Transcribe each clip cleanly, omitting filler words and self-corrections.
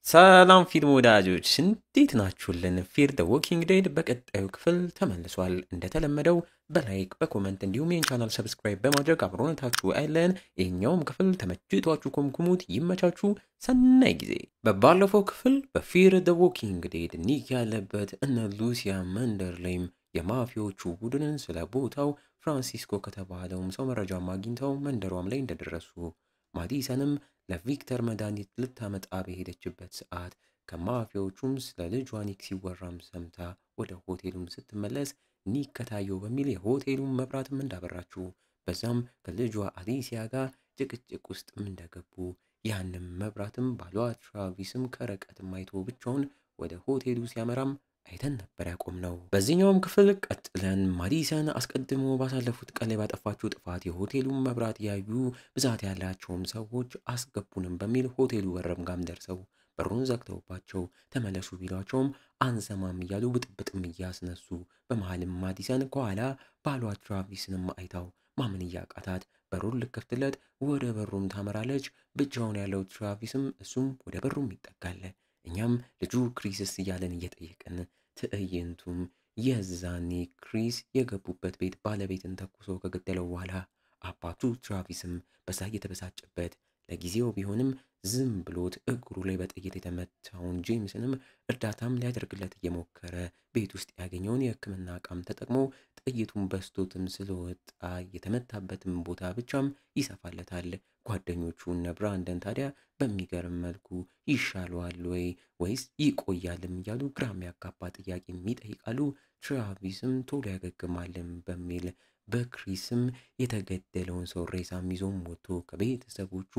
ሰላም ፊልም ወዳጆች እንዴት ናችሁልን? ፊር ዘ ዎኪንግ ዴድ በቀጣዩ ክፍል ተመልሷል። እንደተለመደው በላይክ በኮመንት እንዲሁም ይህን ቻናል ሰብስክራይብ በማድረግ አብሮነታችሁ አይለን። ይህኛውም ክፍል ተመችቷችሁ ኮምኩሙት። ይመቻችሁ። ሰናይ ጊዜ። በባለፈው ክፍል በፊር ዘ ዎኪንግ ዴድ ኒክ ያለበት እነ ሉሲያ መንደር ላይም የማፊዎቹ ቡድንን ስለ ቦታው ፍራንሲስኮ ከተባለውም ሰው መረጃም አግኝተው መንደሯም ላይ እንደደረሱ ማዲሰንም ለቪክተር መድኃኒት ልታመጣ በሄደችበት ሰዓት ከማፊያዎቹም ስለ ልጇ ኒክ ሲወራም ሰምታ ወደ ሆቴሉም ስትመለስ ኒክ ከታየው በሚል የሆቴሉን መብራትም እንዳበራችው በዛም ከልጇ አሊሲያ ጋር ጭቅጭቅ ውስጥም እንደገቡ ያንም መብራትም ባሏ ትራቪስም ከርቀትም አይቶ ብቻውን ወደ ሆቴሉ ሲያመራም አይተን ነበር ያቆምነው። በዚህኛውም ክፍል ቀጥለን ማዲሰን አስቀድሞ ባሳለፉት ቀን ላይ ባጠፋችው ጥፋት የሆቴሉን መብራት ያዩ ብዛት ያላቸውም ሰዎች አስገቡንም በሚል ሆቴሉ በረም ጋም ደርሰው በሩን ዘግተውባቸው ተመለሱ ቢሏቸውም አንሰማም እያሉ ብጥብጥም እያስነሱ በመሃልም ማዲሰን ከኋላ ባሏ ትራቪስንም አይታው ማመን እያቃታት በሩን ልከፍትለት ወደ በሩም ታመራለች። ብቻውን ያለው ትራቪስም እሱም ወደ በሩም ይጠጋል። እኛም ልጁ ክሪስስ እያለን እየጠየቅን ትዕይንቱም የዛኔ ክሪስ የገቡበት ቤት ባለቤትን ተኩሶ ከገደለው በኋላ አባቱ ትራቪስም በዛ እየተበሳጨበት ለጊዜው ቢሆንም ዝም ብሎት እግሩ ላይ በጥይት የተመታውን ጄምስንም እርዳታም ሊያደርግለት እየሞከረ ቤት ውስጥ ያገኘውን የሕክምና ዕቃም ተጠቅሞ ጥይቱን በስቶትም ስለወጣ የተመታበትም ቦታ ብቻም ይሰፋለታል። ጓደኞቹ እነ ብራንደን ታዲያ በሚገርም መልኩ ይሻለዋል ወይስ ይቆያልም እያሉ ግራ የሚያጋባ ጥያቄ ይጠይቃሉ። ትራቪስም ቶሎ ያገግማልም በሚል በክሪስም የተገደለውን ሰው ሬሳም ይዞም ወጥቶ ከቤተሰቦቹ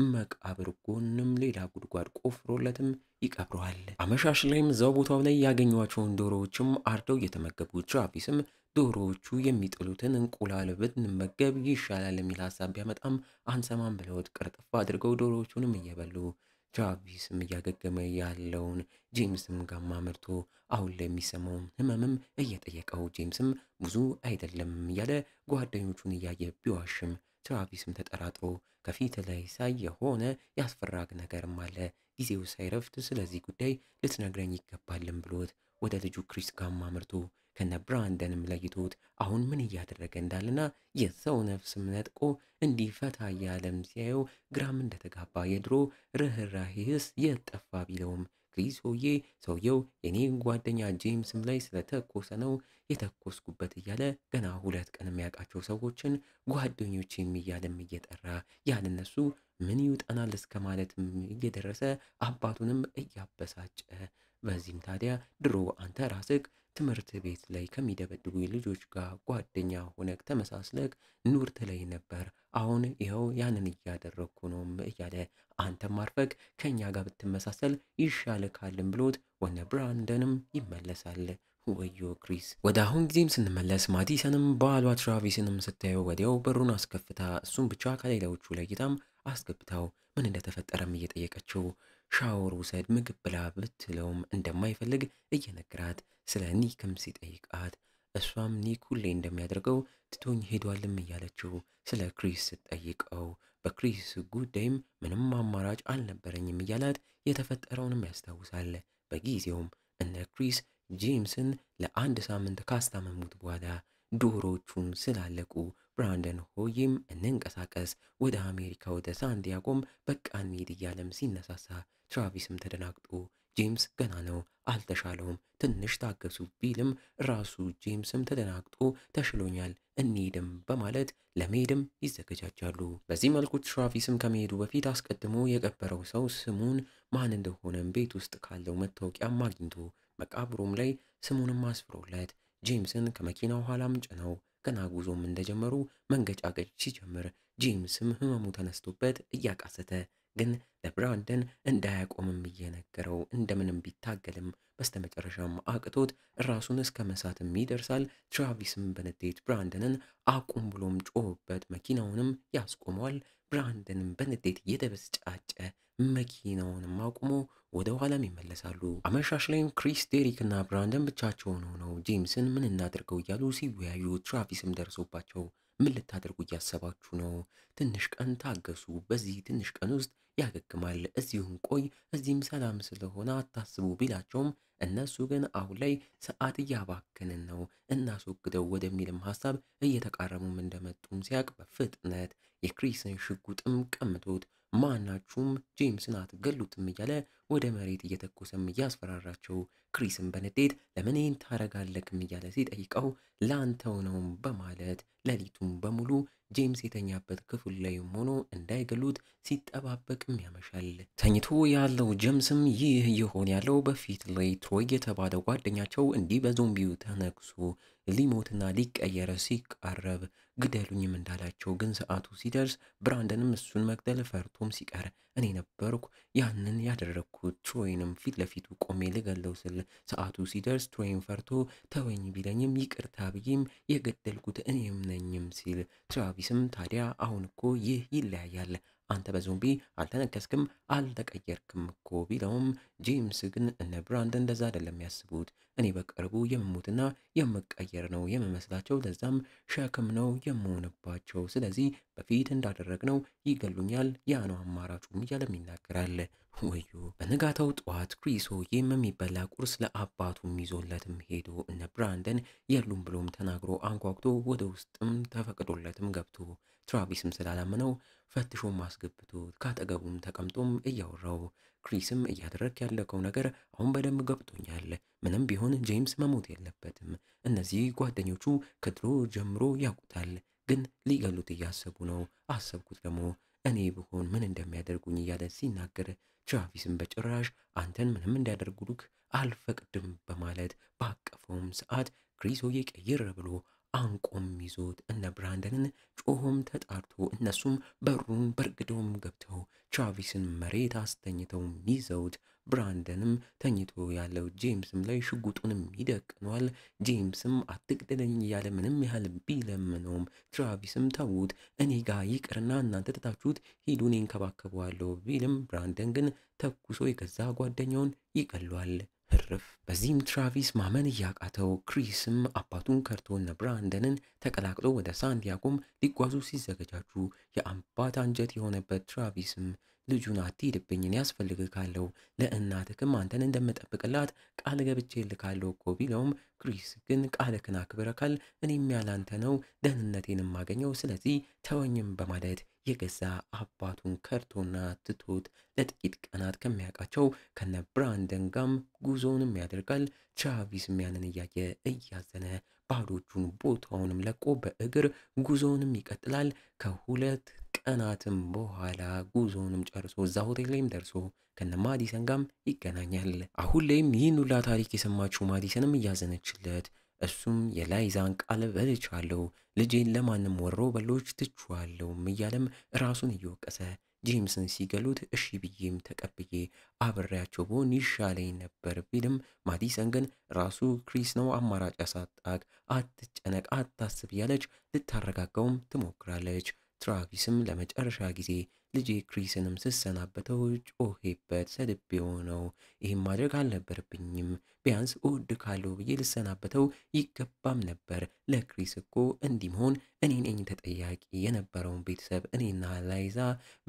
መቃብር ጎንም ሌላ ጉድጓድ ቆፍሮለትም ይቀብረዋል። አመሻሽ ላይም እዛው ቦታው ላይ ያገኟቸውን ዶሮዎችም አርደው እየተመገቡ ትራቪስም ዶሮዎቹ የሚጥሉትን እንቁላል ብንመገብ ይሻላል የሚል ሀሳብ ቢያመጣም አንሰማም ብለውት ቅርጥፍ አድርገው ዶሮዎቹንም እየበሉ ትራቪስም እያገገመ ያለውን ጄምስም ጋማ መርቶ አሁን ላይ የሚሰማውን ህመምም እየጠየቀው ጄምስም ብዙ አይደለም እያለ ጓደኞቹን እያየ ቢዋሽም ትራቪስም ተጠራጥሮ ከፊት ላይ ሳይ የሆነ ያስፈራግ ነገርም አለ፣ ጊዜው ሳይረፍት ስለዚህ ጉዳይ ልትነግረኝ ይገባልም ብሎት ወደ ልጁ ክሪስ ጋማ መርቶ ከነ ብራንደንም ለይቶት አሁን ምን እያደረገ እንዳለና የሰው ነፍስም ነጥቆ እንዲፈታ ያለም ሲያየው ግራም እንደተጋባ የድሮ ርህራሄስ የጠፋ ቢለውም ክሪስ ሰውየው የኔ ጓደኛ ጄምስም ላይ ስለተኮሰ ነው የተኮስኩበት እያለ ገና 2 ቀን የሚያውቃቸው ሰዎችን ጓደኞቼም እያለም እየጠራ ያለነሱ ምን ይውጠናል እስከ ማለትም እየደረሰ አባቱንም እያበሳጨ በዚህም ታዲያ ድሮ አንተ ራስህ ትምህርት ቤት ላይ ከሚደበድቡ ልጆች ጋር ጓደኛ ሆነክ ተመሳስለክ ኑር ትለይ ነበር፣ አሁን ይኸው ያንን እያደረግኩ ነው እያለ አንተም አርፈክ ከኛ ጋር ብትመሳሰል ይሻልካልም ብሎት ወነ ብራንደንም ይመለሳል። ወዮ ክሪስ። ወደ አሁን ጊዜም ስንመለስ ማዲሰንም ባሏ ትራቪስንም ስታየው ወዲያው በሩን አስከፍታ እሱም ብቻ ከሌሎቹ ለይታም አስገብታው ምን እንደተፈጠረም እየጠየቀችው ሻወር ውሰድ ምግብ ብላ ብትለውም እንደማይፈልግ እየነገራት ስለ ኒክም ሲጠይቃት እሷም ኒክ ሁሌ እንደሚያደርገው ትቶኝ ሄዷልም እያለችው ስለ ክሪስ ስትጠይቀው በክሪስ ጉዳይም ምንም አማራጭ አልነበረኝም እያላት የተፈጠረውንም ያስታውሳል። በጊዜውም እነ ክሪስ ጄምስን ለ1 ሳምንት ካስታመሙት በኋላ ዶሮቹም ስላለቁ ብራንደን ሆይም እንንቀሳቀስ ወደ አሜሪካ ወደ ሳንዲያጎም በቃ እንሂድ እያለም ሲነሳሳ ትራቪስም ተደናግጦ ጄምስ ገና ነው አልተሻለውም ትንሽ ታገሱ ቢልም ራሱ ጄምስም ተደናግጦ ተሽሎኛል እንሂድም በማለት ለመሄድም ይዘገጃጃሉ። በዚህ መልኩ ትራቪስም ከመሄዱ በፊት አስቀድሞ የቀበረው ሰው ስሙን ማን እንደሆነም ቤት ውስጥ ካለው መታወቂያም አግኝቶ መቃብሩም ላይ ስሙንም አስፍሮለት ጄምስን ከመኪናው ኋላም ጭነው ገና ጉዞም እንደጀመሩ መንገጫገጭ ሲጀምር ጄምስም ህመሙ ተነስቶበት እያቃሰተ ግን ለብራንደን እንዳያቆምም እየነገረው እንደምንም ቢታገልም በስተመጨረሻም አቅቶት ራሱን እስከ መሳትም ይደርሳል። ትራቪስም በንዴት ብራንደንን አቁም ብሎም ጮህበት መኪናውንም ያስቆመዋል። ብራንደንም በንዴት እየተበሳጨ መኪናውንም አቁሞ ወደ ኋላም ይመለሳሉ። አመሻሽ ላይም ክሪስ፣ ዴሪክ እና ብራንደን ብቻቸውን ሆነው ጄምስን ምን እናድርገው እያሉ ሲወያዩ ትራቪስም ደርሶባቸው ምን ልታደርጉ እያሰባችሁ ነው? ትንሽ ቀን ታገሱ። በዚህ ትንሽ ቀን ውስጥ ያገግማል፣ እዚሁም ቆይ፣ እዚህም ሰላም ስለሆነ አታስቡ ቢላቸውም እነሱ ግን አሁን ላይ ሰዓት እያባከንን ነው እናስወግደው ወደሚልም ሀሳብ እየተቃረሙም እንደመጡም ሲያቅ በፍጥነት የክሪስን ሽጉጥም ቀምቶት ማናችሁም ጄምስን አትገሉትም እያለ ወደ መሬት እየተኮሰም እያስፈራራቸው ክሪስን በንዴት ለምን ይህን ታረጋለክም እያለ ሲጠይቀው ላንተው ነውም በማለት ሌሊቱም በሙሉ ጄምስ የተኛበት ክፍል ላይም ሆኖ እንዳይገሉት ሲጠባበቅም ያመሻል። ተኝቶ ያለው ጄምስም ይህ ይሆን ያለው በፊት ላይ ትሮይ የተባለው ጓደኛቸው እንዲህ በዞምቢው ተነክሶ ሊሞትና ሊቀየረ ሲቃረብ ግደሉኝም እንዳላቸው ግን ሰዓቱ ሲደርስ ብራንደንም እሱን መግደል ፈርቶም ሲቀር እኔ ነበርኩ ያንን ያደረግኩት ትሮይንም ፊት ለፊቱ ቆሜ ልገለው ስል ሰዓቱ ሲደርስ ትሮይን ፈርቶ ተወኝ ቢለኝም ይቅርታ ብዬም የገደልኩት እኔም ነኝም ሲል ትራቪስም ታዲያ አሁን እኮ ይህ ይለያያል፣ አንተ በዞምቢ አልተነከስክም አልተቀየርክም እኮ ቢለውም ጄምስ ግን እነ ብራንደን እንደዛ አይደለም ያስቡት፣ እኔ በቅርቡ የምሞትና የምቀየር ነው የምመስላቸው፣ ለዛም ሸክም ነው የምሆንባቸው፣ ስለዚህ በፊት እንዳደረግነው ይገሉኛል፣ ያ ነው አማራጩም እያለም ይናገራል። ወዮ በነጋታው ጠዋት ክሪስ የሚበላ ቁርስ ለአባቱም ይዞለትም ሄዶ እነ ብራንደን የሉም ብሎም ተናግሮ አንኳኩቶ ወደ ውስጥም ተፈቅዶለትም ገብቶ ትራቪስም ስላላመነው ፈትሾም አስገብቶት ካጠገቡም ተቀምጦም እያወራው ክሪስም እያደረክ ያለከው ነገር አሁን በደንብ ገብቶኛል፣ ምንም ቢሆን ጄምስ መሞት የለበትም፣ እነዚህ ጓደኞቹ ከድሮ ጀምሮ ያውቁታል፣ ግን ሊገሉት እያሰቡ ነው፣ አሰብኩት ደግሞ እኔ ብሆን ምን እንደሚያደርጉኝ እያለ ሲናገር ትራቪስም በጭራሽ አንተን ምንም እንዲያደርጉልክ አልፈቅድም በማለት ባቀፈውም ሰዓት ክሪሶዬ ቀይር ብሎ አንቆም ይዞት እነ ብራንደንን ጮሆም ተጣርቶ እነሱም በሩን በርግደውም ገብተው ትራቪስን መሬት አስተኝተውም ይዘውት ብራንደንም ተኝቶ ያለው ጄምስም ላይ ሽጉጡንም ይደቅኗል። ጄምስም አትግደለኝ እያለ ምንም ያህል ቢለምነውም ትራቪስም ተዉት እኔ ጋር ይቅርና እናንተ ትታችሁት ሂዱን ይንከባከበዋለሁ ቢልም ብራንደን ግን ተኩሶ የገዛ ጓደኛውን ይቀሏል። ህርፍ በዚህም ትራቪስ ማመን እያቃተው ክሪስም አባቱን ከርቶና ብራንደንን ተቀላቅሎ ወደ ሳንዲያጎም ሊጓዙ ሲዘገጃጁ የአባት አንጀት የሆነበት ትራቪስም ልጁን አትሂድብኝን ያስፈልግካለው ለእናትክም አንተን እንደምጠብቅላት ቃል ገብቼልካለሁ እኮ ቢለውም ክሪስ ግን ቃልክን አክብረካል፣ እኔም ያላንተ ነው ደህንነቴን የማገኘው፣ ስለዚህ ተወኝም በማለት የገዛ አባቱን ከርቶና ትቶት ለጥቂት ቀናት ከሚያውቃቸው ከነ ብራንደን ጋም ጉዞውንም ያደርጋል። ትራቪስም ያንን እያየ እያዘነ ባዶቹን ቦታውንም ለቆ በእግር ጉዞውንም ይቀጥላል። ከሁለት ቀናትም በኋላ ጉዞውንም ጨርሶ እዛ ሆቴል ላይም ደርሶ ከነ ማዲሰን ጋም ይገናኛል። አሁን ላይም ይህን ሁላ ታሪክ የሰማችው ማዲሰንም እያዘነችለት እሱም የላይዛን ቃል በልቻለሁ፣ ልጄን ለማንም ወሮ በሎች ትችዋለሁም እያለም ራሱን እየወቀሰ ጄምስን ሲገሉት እሺ ብዬም ተቀብዬ አብሬያቸው በሆን ይሻለኝ ነበር ቢልም ማዲሰን ግን ራሱ ክሪስ ነው አማራጭ ያሳጣክ፣ አትጨነቅ፣ አታስብ እያለች ልታረጋጋውም ትሞክራለች። ትራቪስም ለመጨረሻ ጊዜ ልጄ ክሪስንም ስሰናበተው ጮሄበት ሰድቤው ነው፣ ይህም ማድረግ አልነበረብኝም፣ ቢያንስ እወድካለሁ ብዬ ልሰናበተው ይገባም ነበር፣ ለክሪስ እኮ እንዲህ መሆን እኔ ነኝ ተጠያቂ፣ የነበረውን ቤተሰብ እኔና ላይዛ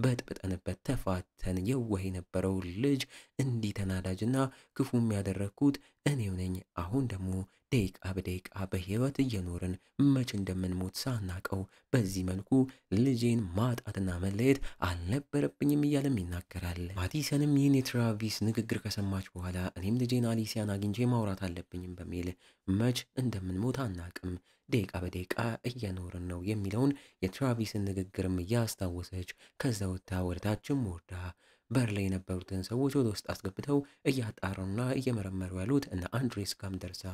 በጥብጠንበት ተፋተን የዋህ የነበረው ልጅ እንዲህ ተናዳጅና ክፉም ያደረግኩት እኔው ነኝ፣ አሁን ደግሞ ደቂቃ በደቂቃ በህይወት እየኖርን መች እንደምንሞት ሳናቀው በዚህ መልኩ ልጄን ማጣትና መለየት አልነበረብኝም እያለም ይናገራል። ማዲሰንም ይህን የትራቪስ ንግግር ከሰማች በኋላ እኔም ልጄን አሊሲያን አግኝቼ ማውራት አለብኝም በሚል መች እንደምንሞት አናቅም፣ ደቂቃ በደቂቃ እየኖርን ነው የሚለውን የትራቪስን ንግግርም እያስታወሰች ከዛ ወጥታ ወደታችም ወርዳ በር ላይ የነበሩትን ሰዎች ወደ ውስጥ አስገብተው እያጣሩና እየመረመሩ ያሉት እነ አንድሬስ ጋም ደርሳ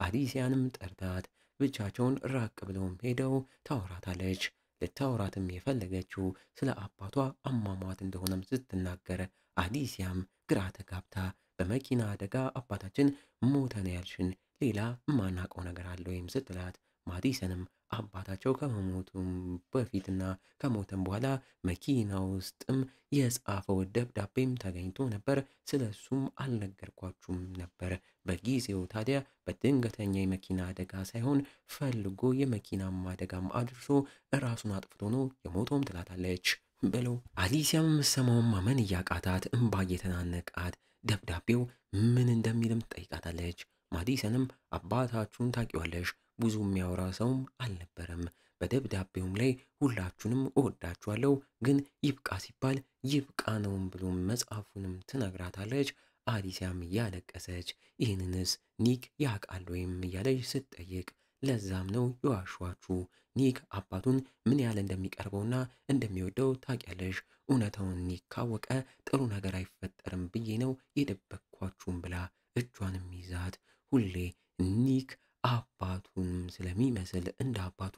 አሊሲያንም ጠርታት ብቻቸውን ራቅ ብለውም ሄደው ታወራታለች። ልታወራትም የፈለገችው ስለ አባቷ አሟሟት እንደሆነም ስትናገር አሊሲያም ግራ ተጋብታ በመኪና አደጋ አባታችን ሞተ ነው ያልሽን፣ ሌላ ማናቀው ነገር አለ ወይም ስትላት ማዲሰንም አባታቸው ከመሞቱም በፊትና ከሞተም በኋላ መኪና ውስጥም የጻፈው ደብዳቤም ተገኝቶ ነበር፣ ስለሱም አልነገርኳችሁም ነበር፣ በጊዜው ታዲያ በድንገተኛ የመኪና አደጋ ሳይሆን ፈልጎ የመኪናም አደጋም አድርሶ ራሱን አጥፍቶ ነው የሞተውም ትላታለች። ብለው አሊሲያም የምትሰማውን ማመን እያቃታት እንባ እየተናነቃት ደብዳቤው ምን እንደሚልም ትጠይቃታለች። ማዲሰንም አባታችሁን ታውቂዋለሽ፣ ብዙ የሚያወራ ሰውም አልነበረም። በደብዳቤውም ላይ ሁላችሁንም እወዳችኋለሁ፣ ግን ይብቃ ሲባል ይብቃ ነውም ብሎ መጽሐፉንም ትነግራታለች። አሊሲያም እያለቀሰች ይህንንስ ኒክ ያውቃል ወይም እያለች ስትጠይቅ ለዛም ነው የዋሿችሁ። ኒክ አባቱን ምን ያህል እንደሚቀርበውና እንደሚወደው ታውቂያለሽ። እውነታውን ኒክ ካወቀ ጥሩ ነገር አይፈጠርም ብዬ ነው የደበቅኳችሁም ብላ እጇንም ይዛት ሁሌ ኒክ አባቱን ስለሚመስል እንደ አባቱ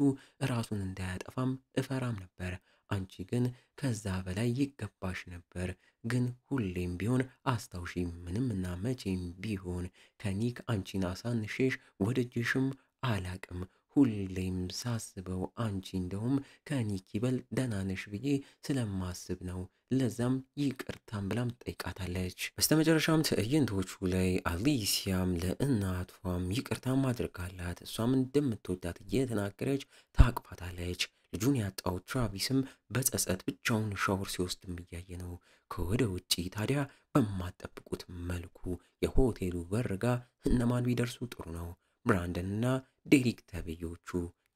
ራሱን እንዳያጠፋም እፈራም ነበር። አንቺ ግን ከዛ በላይ ይገባሽ ነበር። ግን ሁሌም ቢሆን አስታውሺ፣ ምንምና መቼም ቢሆን ከኒክ አንቺን አሳንሼሽ ወደጅሽም አላቅም። ሁሌም ሳስበው አንቺ እንደውም ከኒክ ይበልጥ ደህና ነሽ ብዬ ስለማስብ ነው። ለዛም ይቅርታም ብላም ትጠይቃታለች። በስተመጨረሻም ትዕይንቶቹ ላይ አሊሲያም ለእናቷም ይቅርታም አድርጋላት እሷም እንደምትወዳት እየተናገረች ታቅፋታለች። ልጁን ያጣው ትራቪስም በጸጸት ብቻውን ሻወር ሲወስድም እያየ ነው። ከወደ ውጪ ታዲያ በማጠብቁት መልኩ የሆቴሉ በርጋ እነማን ቢደርሱ ጥሩ ነው? ብራንደንና ዴሪክ ተብዮቹ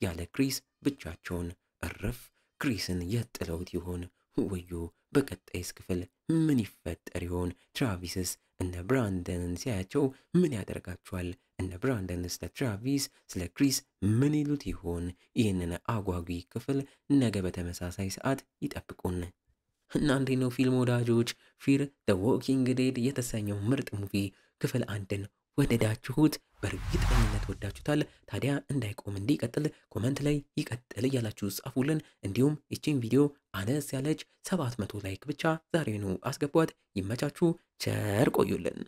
ያለ ክሪስ ብቻቸውን እረፍ። ክሪስን የጥለውት ይሆን? ወዮ! በቀጣይስ ክፍል ምን ይፈጠር ይሆን? ትራቪስስ እነ ብራንደንን ሲያያቸው ምን ያደርጋቸዋል? እነ ብራንደንስ ለትራቪስ ስለ ክሪስ ምን ይሉት ይሆን? ይህንን አጓጊ ክፍል ነገ በተመሳሳይ ሰዓት ይጠብቁን። እና እንዴት ነው ፊልም ወዳጆች? ፊር ዘ ዎኪንግ ዴድ የተሰኘው ምርጥ ሙቪ ክፍል 1ን ወደዳችሁት? በእርግጠኝነት ወዳችሁታል። ታዲያ እንዳይቆም እንዲቀጥል ኮመንት ላይ ይቀጥል እያላችሁ ጻፉልን። እንዲሁም ይቺን ቪዲዮ አነስ ያለች 700 ላይክ ብቻ ዛሬ ነው አስገቧት። ይመቻችሁ፣ ቸር ቆዩልን።